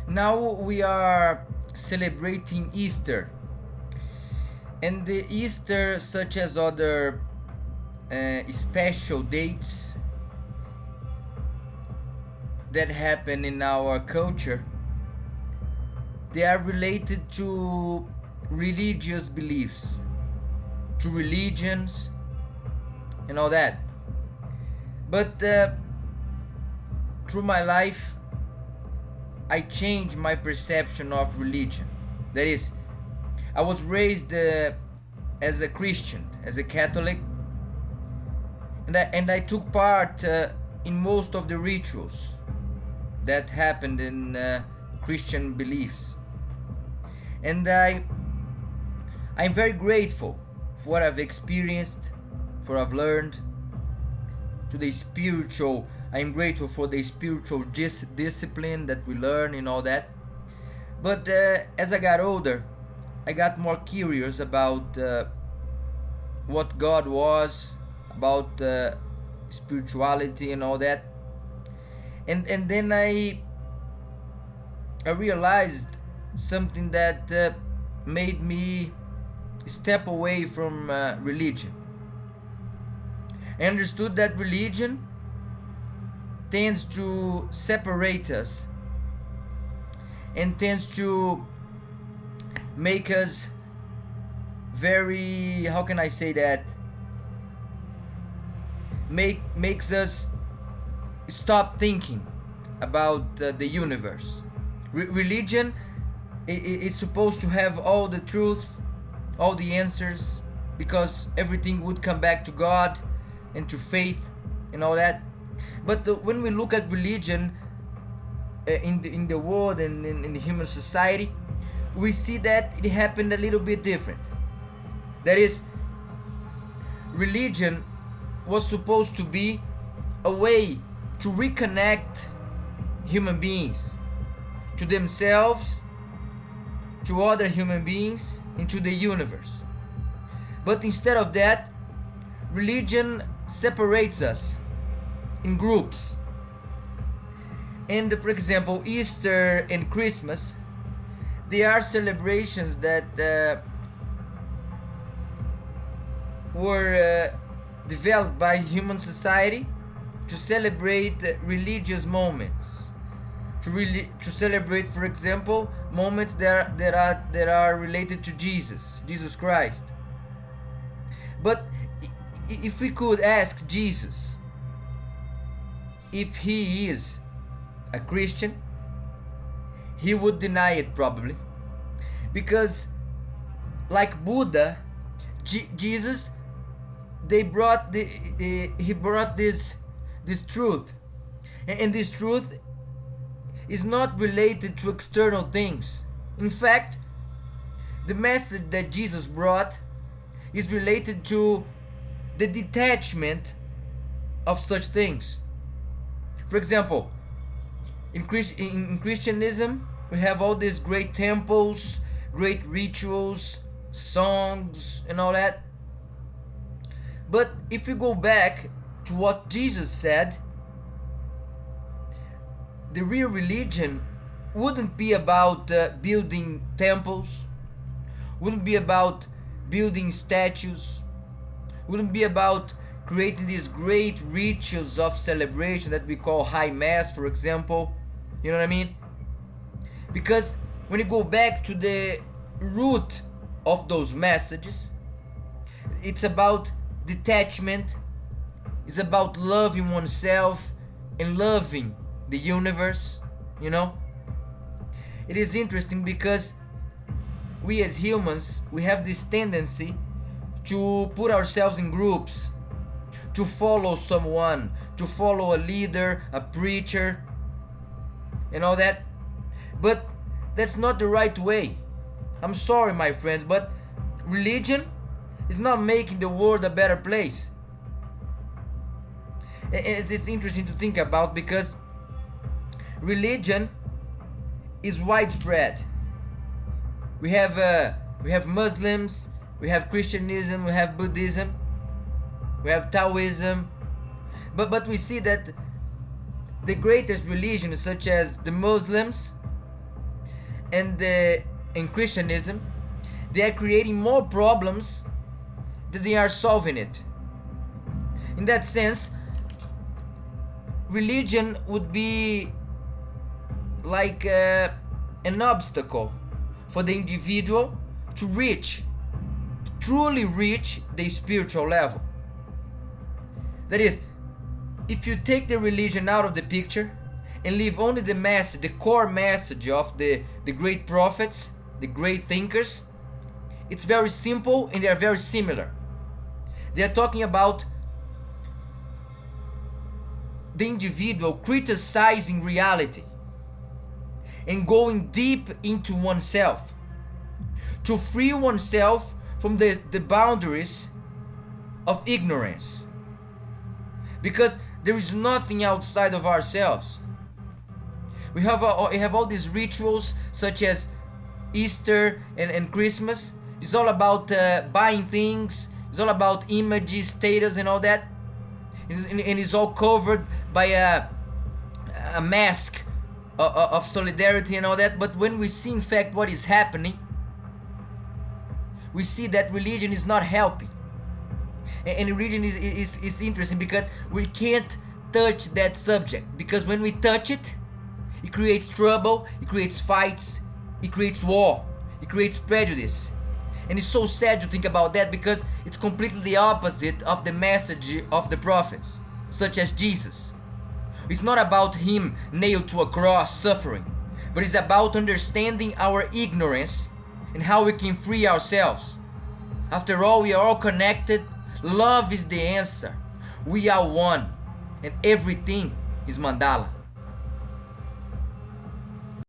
Now we are celebrating Easter, and the Easter, such as other special dates that happen in our culture, they are related to religious beliefs, to religions, and all that. But through my life, I changed my perception of religion. That is, I was raised as a Christian, as a Catholic, and I took part in most of the rituals that happened in Christian beliefs. And I'm very grateful for what I've experienced, for what I've learned, to the spiritual. I'm grateful for the spiritual discipline that we learn and all that. But as I got older, I got more curious about what God was, about spirituality and all that. And then I realized something that made me step away from religion. I understood that religion tends to separate us and tends to make us very, how can I say that, makes us stop thinking about the universe. Religion is supposed to have all the truths, all the answers, because everything would come back to God and to faith and all that. But when we look at religion in the world and in the human society, we see that it happened a little bit different. That is, religion was supposed to be a way to reconnect human beings to themselves, to other human beings, and to the universe. But instead of that, religion separates us in groups. And for example, Easter and Christmas, they are celebrations that were developed by human society to celebrate religious moments, to celebrate, for example, moments that are related to Jesus Christ. But if we could ask Jesus if he is a Christian, he would deny it probably, because like Buddha, Jesus, he brought this truth, and this truth is not related to external things. In fact, the message that Jesus brought is related to the detachment of such things. For example, in Christianism, we have all these great temples, great rituals, songs, and all that. But if we go back to what Jesus said, the real religion wouldn't be about building temples, wouldn't be about building statues, wouldn't be about creating these great rituals of celebration that we call high mass, for example. You know what I mean? Because when you go back to the root of those messages, it's about detachment, it's about loving oneself and loving the universe, you know? It is interesting because we as humans, we have this tendency to put ourselves in groups, to follow someone, to follow a leader, a preacher, and all that. But that's not the right way. I'm sorry, my friends, but religion is not making the world a better place. It's interesting to think about, because religion is widespread. We have Muslims, we have Christianism, we have Buddhism, we have Taoism, but we see that the greatest religions, such as the Muslims, and Christianism, they are creating more problems than they are solving it. In that sense, religion would be like an obstacle for the individual to truly reach the spiritual level. That is, if you take the religion out of the picture and leave only the message, the core message of the great prophets, the great thinkers, it's very simple and they are very similar. They are talking about the individual criticizing reality and going deep into oneself to free oneself from the boundaries of ignorance, because there is nothing outside of ourselves. We have all these rituals such as Easter and Christmas. It's all about buying things. It's all about images, status, and all that. And it's all covered by a mask of solidarity and all that. But when we see in fact what is happening, we see that religion is not helping. And religion is interesting because we can't touch that subject, because when we touch it, it creates trouble, it creates fights, it creates war, it creates prejudice. And it's so sad to think about that, because it's completely the opposite of the message of the prophets, such as Jesus. It's not about him nailed to a cross suffering, but it's about understanding our ignorance and how we can free ourselves. After all, we are all connected. Love is the answer. We are one, and everything is Mandala.